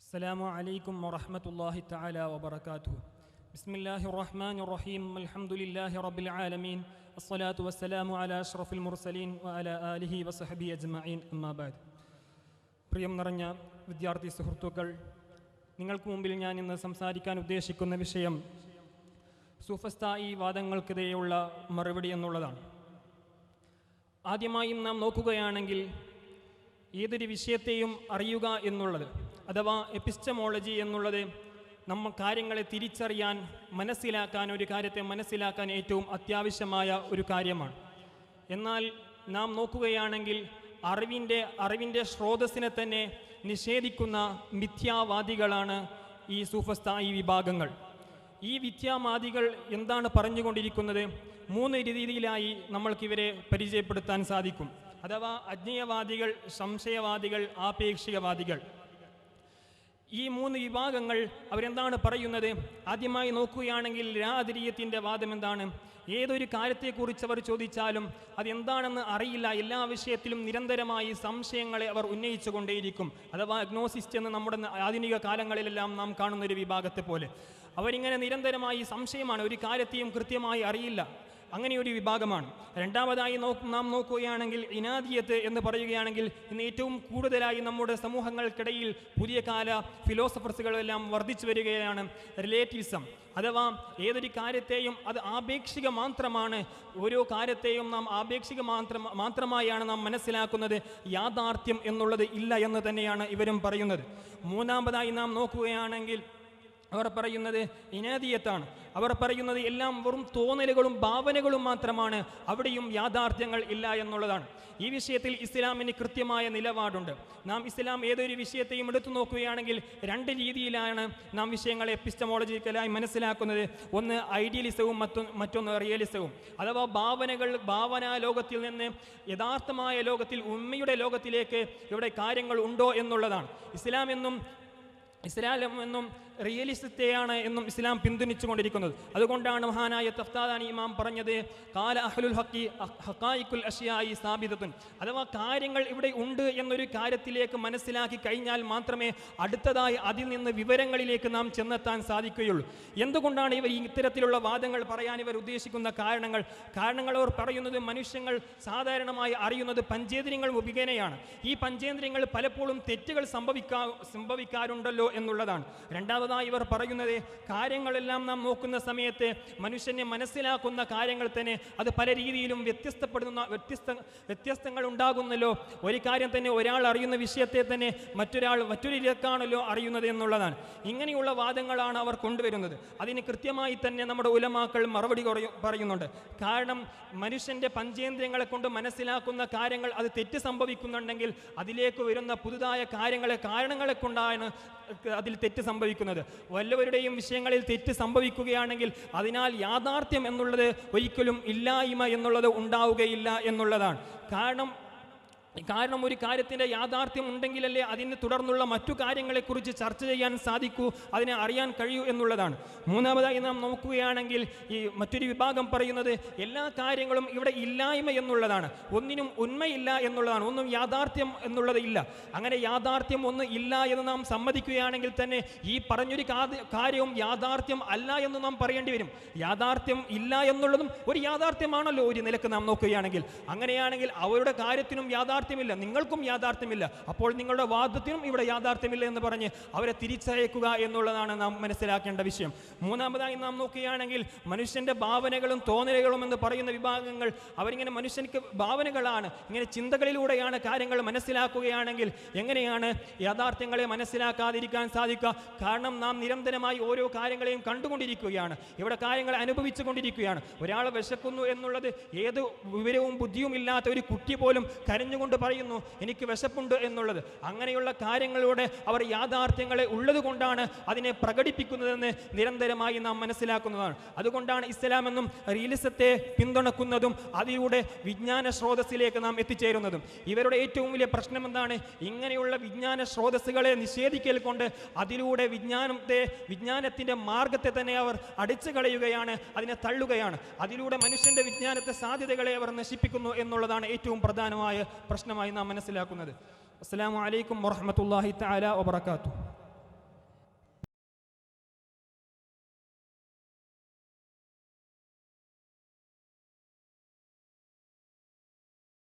السلام عليكم ورحمة الله تعالى وبركاته. بسم الله الرحمن الرحيم. الحمد لله رب العالمين. الصلاة والسلام على أشرف المرسلين وعلى آله وصحبه أجمعين. أما بعد. പ്രിയം നിറഞ്ഞ വിദ്യാർത്ഥി സുഹൃത്തുക്കൾ, നിങ്ങൾക്ക് മുമ്പിൽ ഞാൻ ഇന്ന് സംസാരിക്കാൻ ഉദ്ദേശിക്കുന്ന വിഷയം സുഫസ്തായി വാദങ്ങൾക്കെതിരെയുള്ള മറുപടി എന്നുള്ളതാണ്. ആദ്യമായും നാം നോക്കുകയാണെങ്കിൽ ഏതൊരു വിഷയത്തെയും അറിയുക എന്നുള്ളത് അഥവാ എപ്പിസ്റ്റമോളജി എന്നുള്ളത് നമ്മൾ കാര്യങ്ങളെ തിരിച്ചറിയാൻ, മനസ്സിലാക്കാൻ, ഒരു കാര്യത്തെ മനസ്സിലാക്കാൻ ഏറ്റവും അത്യാവശ്യമായ ഒരു കാര്യമാണ്. എന്നാൽ നാം നോക്കുകയാണെങ്കിൽ അറിവിൻ്റെ സ്രോതസ്സിനെ തന്നെ നിഷേധിക്കുന്ന മിഥ്യാവാദികളാണ് ഈ സൂഫസ്തായി വിഭാഗങ്ങൾ. ഈ മിഥ്യാവാദികൾ എന്താണ് പറഞ്ഞുകൊണ്ടിരിക്കുന്നത്? 3 രീതിയിലായി നമ്മൾക്കിവരെ പരിചയപ്പെടുത്താൻ സാധിക്കും. അഥവാ അജ്ഞേയവാദികൾ, സംശയവാദികൾ, ആപേക്ഷികവാദികൾ. ഈ 3 വിഭാഗങ്ങൾ അവരെന്താണ് പറയുന്നത്? ആദ്യമായി നോക്കുകയാണെങ്കിൽ രാഅദിരിയത്തിൻ്റെ വാദം എന്താണ്? ഏതൊരു കാര്യത്തെക്കുറിച്ച് അവർ ചോദിച്ചാലും അതെന്താണെന്ന് അറിയില്ല, എല്ലാ വിഷയത്തിലും നിരന്തരമായി സംശയങ്ങളെ അവർ ഉന്നയിച്ചു കൊണ്ടേയിരിക്കും. അഥവാ അഗ്നോസിസ്റ്റ് എന്ന് നമ്മുടെ ആധുനിക കാലങ്ങളിലെല്ലാം നാം കാണുന്നൊരു വിഭാഗത്തെ പോലെ അവരിങ്ങനെ നിരന്തരമായി സംശയമാണ്, ഒരു കാര്യത്തെയും കൃത്യമായി അറിയില്ല, അങ്ങനെയൊരു വിഭാഗമാണ്. രണ്ടാമതായി നാം നോക്കുകയാണെങ്കിൽ ഇനാദിയത്ത് എന്ന് പറയുകയാണെങ്കിൽ ഇന്ന് ഏറ്റവും കൂടുതലായി നമ്മുടെ സമൂഹങ്ങൾക്കിടയിൽ പുതിയ കാല ഫിലോസഫേഴ്സുകളെല്ലാം വർദ്ധിച്ചു വരികയാണ് റിലേറ്റിവിസം. അഥവാ ഏതൊരു കാര്യത്തെയും അത് ആപേക്ഷിക മാത്രമാണ്, ഓരോ കാര്യത്തെയും നാം ആപേക്ഷിക മാത്രമായാണ് നാം മനസ്സിലാക്കുന്നത്, യാഥാർത്ഥ്യം എന്നുള്ളത് ഇല്ല എന്ന് തന്നെയാണ് ഇവരും പറയുന്നത്. മൂന്നാമതായി നാം നോക്കുകയാണെങ്കിൽ അവർ പറയുന്നത് ഇനാദിയത്താണ്. അവർ പറയുന്നത് എല്ലാം വെറും തോന്നലുകളും ഭാവനകളും മാത്രമാണ്, അവിടെയും യാഥാർത്ഥ്യങ്ങൾ ഇല്ല എന്നുള്ളതാണ്. ഈ വിഷയത്തിൽ ഇസ്ലാമിന് കൃത്യമായ നിലപാടുണ്ട്. നാം ഇസ്ലാം ഏതൊരു വിഷയത്തെയും എടുത്തു നോക്കുകയാണെങ്കിൽ 2 രീതിയിലാണ് നാം വിഷയങ്ങളെ എപ്പിസ്റ്റമോളജിക്കലായി മനസ്സിലാക്കുന്നത്. ഒന്ന് ഐഡിയലിസവും മറ്റൊന്ന് റിയലിസവും. അഥവാ ഭാവനാ ലോകത്തിൽ നിന്ന് യഥാർത്ഥമായ ലോകത്തിൽ, ഉണ്മയുടെ ലോകത്തിലേക്ക് ഇവിടെ കാര്യങ്ങൾ ഉണ്ടോ എന്നുള്ളതാണ്. ഇസ്ലാം എന്നും റിയലിസത്തെയാണ് എന്നും ഇസ്ലാം പിന്തുണച്ചു കൊണ്ടിരിക്കുന്നത്. അതുകൊണ്ടാണ് മഹാനായ തഫ്താദാനി ഇമാം പറഞ്ഞത് കാല അഹ്ലുൽ ഹഖി ഹഖായിഖുൽ അഷ്യാഇ സാബിതത്തുൻ. അഥവാ കാര്യങ്ങൾ ഇവിടെ ഉണ്ട് എന്നൊരു കാര്യത്തിലേക്ക് മനസ്സിലാക്കി കഴിഞ്ഞാൽ മാത്രമേ അടുത്തതായി അതിൽ നിന്ന് വിവരങ്ങളിലേക്ക് നാം ചെന്നെത്താൻ സാധിക്കുകയുള്ളൂ. എന്തുകൊണ്ടാണ് ഇവർ ഇത്തരത്തിലുള്ള വാദങ്ങൾ പറയാൻ ഇവർ ഉദ്ദേശിക്കുന്ന കാരണങ്ങൾ അവർ പറയുന്നത് മനുഷ്യങ്ങൾ സാധാരണമായി അറിയുന്നത് പഞ്ചേന്ദ്രിയങ്ങൾ മുഖേനയാണ്. ഈ പഞ്ചേന്ദ്രിയങ്ങൾ പലപ്പോഴും തെറ്റുകൾ സംഭവിക്കാറുണ്ടല്ലോ എന്നുള്ളതാണ്. രണ്ടാമതായി ഇവർ പറയുന്നത് കാര്യങ്ങളെല്ലാം നാം നോക്കുന്ന സമയത്ത് മനുഷ്യനെ മനസ്സിലാക്കുന്ന കാര്യങ്ങൾ തന്നെ അത് പല രീതിയിലും വ്യത്യസ്തങ്ങൾ ഉണ്ടാകുന്നല്ലോ. ഒരു കാര്യം തന്നെ ഒരാൾ അറിയുന്ന വിഷയത്തെ തന്നെ മറ്റൊരു രീതിക്കാണല്ലോ അറിയുന്നത് എന്നുള്ളതാണ്. ഇങ്ങനെയുള്ള വാദങ്ങളാണ് അവർ കൊണ്ടുവരുന്നത്. അതിന് കൃത്യമായി തന്നെ നമ്മുടെ ഉലമാക്കൾ മറുപടി പറയുന്നുണ്ട്. കാരണം മനുഷ്യന്റെ പഞ്ചേന്ദ്രിയങ്ങളെ കൊണ്ട് മനസ്സിലാക്കുന്ന കാര്യങ്ങൾ അത് തെറ്റ് സംഭവിക്കുന്നുണ്ടെങ്കിൽ അതിലേക്ക് വരുന്ന പുതുതായ കാരണങ്ങളെ കൊണ്ടാണ് അതിൽ തെറ്റ് സംഭവിക്കുന്നത്. വല്ലവരുടെയും വിഷയങ്ങളിൽ തെറ്റ് സംഭവിക്കുകയാണെങ്കിൽ അതിനാൽ യാഥാർത്ഥ്യം എന്നുള്ളത് ഒരിക്കലും ഇല്ലായ്മ എന്നുള്ളത് ഉണ്ടാവുകയില്ല എന്നുള്ളതാണ്. കാരണം ഒരു കാര്യത്തിൻ്റെ യാഥാർത്ഥ്യം ഉണ്ടെങ്കിലല്ലേ അതിന് തുടർന്നുള്ള മറ്റു കാര്യങ്ങളെക്കുറിച്ച് ചർച്ച ചെയ്യാൻ സാധിക്കൂ, അതിനെ അറിയാൻ കഴിയൂ എന്നുള്ളതാണ്. മൂന്നാമതായി നാം നോക്കുകയാണെങ്കിൽ ഈ മറ്റൊരു വിഭാഗം പറയുന്നത് എല്ലാ കാര്യങ്ങളും ഇവിടെ ഇല്ലായ്മ എന്നുള്ളതാണ്, ഒന്നിനും ഉണ്മയില്ല എന്നുള്ളതാണ്, ഒന്നും യാഥാർത്ഥ്യം എന്നുള്ളത് ഇല്ല. അങ്ങനെ യാഥാർത്ഥ്യം ഒന്നും ഇല്ല എന്ന് നാം സമ്മതിക്കുകയാണെങ്കിൽ തന്നെ ഈ പറഞ്ഞൊരു കാര്യവും യാഥാർത്ഥ്യം അല്ല എന്ന് നാം പറയേണ്ടി വരും. യാഥാർത്ഥ്യം ഇല്ല എന്നുള്ളതും ഒരു യാഥാർത്ഥ്യമാണല്ലോ ഒരു നിലക്ക് നാം നോക്കുകയാണെങ്കിൽ. അങ്ങനെയാണെങ്കിൽ അവരുടെ കാര്യത്തിനും യാഥാർത്ഥ്യമില്ല, നിങ്ങൾക്കും യാഥാർത്ഥ്യമില്ല, അപ്പോൾ നിങ്ങളുടെ വാദത്തിനും ഇവിടെ യാഥാർത്ഥ്യമില്ല എന്ന് പറഞ്ഞ് അവരെ തിരിച്ചയക്കുക എന്നുള്ളതാണ് നാം മനസ്സിലാക്കേണ്ട വിഷയം. മൂന്നാമതായി നാം നോക്കുകയാണെങ്കിൽ മനുഷ്യന്റെ ഭാവനകളും തോന്നലുകളും എന്ന് പറയുന്ന വിഭാഗങ്ങൾ അവരിങ്ങനെ മനുഷ്യർക്ക് ഭാവനകളാണ്, ഇങ്ങനെ ചിന്തകളിലൂടെയാണ് കാര്യങ്ങൾ മനസ്സിലാക്കുകയാണെങ്കിൽ എങ്ങനെയാണ് യാഥാർത്ഥ്യങ്ങളെ മനസ്സിലാക്കാതിരിക്കാൻ സാധിക്കുക? കാരണം നാം നിരന്തരമായി ഓരോ കാര്യങ്ങളെയും കണ്ടുകൊണ്ടിരിക്കുകയാണ്, ഇവിടെ കാര്യങ്ങൾ അനുഭവിച്ചു കൊണ്ടിരിക്കുകയാണ്. ഒരാൾ വിശക്കുന്നു എന്നുള്ളത് ഏത് വിവരവും ബുദ്ധിയും ഇല്ലാത്ത ഒരു കുട്ടി പോലും കരഞ്ഞുകൊണ്ട് പറയുന്നു എനിക്ക് വിശപ്പുണ്ട് എന്നുള്ളത്. അങ്ങനെയുള്ള കാര്യങ്ങളിലൂടെ അവർ യാഥാർത്ഥ്യങ്ങളെ ഉള്ളത് കൊണ്ടാണ് അതിനെ പ്രകടിപ്പിക്കുന്നതെന്ന് നിരന്തരമായി നാം മനസ്സിലാക്കുന്നതാണ്. അതുകൊണ്ടാണ് ഇസ്ലാം എന്നും റിയലിസത്തെ പിന്തുണക്കുന്നതും അതിലൂടെ വിജ്ഞാന സ്രോതസ്സിലേക്ക് നാം എത്തിച്ചേരുന്നതും. ഇവരുടെ ഏറ്റവും വലിയ പ്രശ്നം എന്താണ്? ഇങ്ങനെയുള്ള വിജ്ഞാന സ്രോതസ്സുകളെ നിഷേധിക്കൽ കൊണ്ട് അതിലൂടെ വിജ്ഞാനത്തിന്റെ മാർഗത്തെ തന്നെ അവർ അടിച്ചു കളയുകയാണ്, അതിനെ തള്ളുകയാണ്. അതിലൂടെ മനുഷ്യന്റെ വിജ്ഞാനത്തെ സാധ്യതകളെ അവർ നശിപ്പിക്കുന്നു എന്നുള്ളതാണ് ഏറ്റവും പ്രധാനമായ പ്രശ്നമായി നാം മനസ്സിലാക്കുന്നത്. അസ്സലാമു അലൈക്കും വറഹ്മത്തുള്ളാഹി തആല വബറകാതുഹു.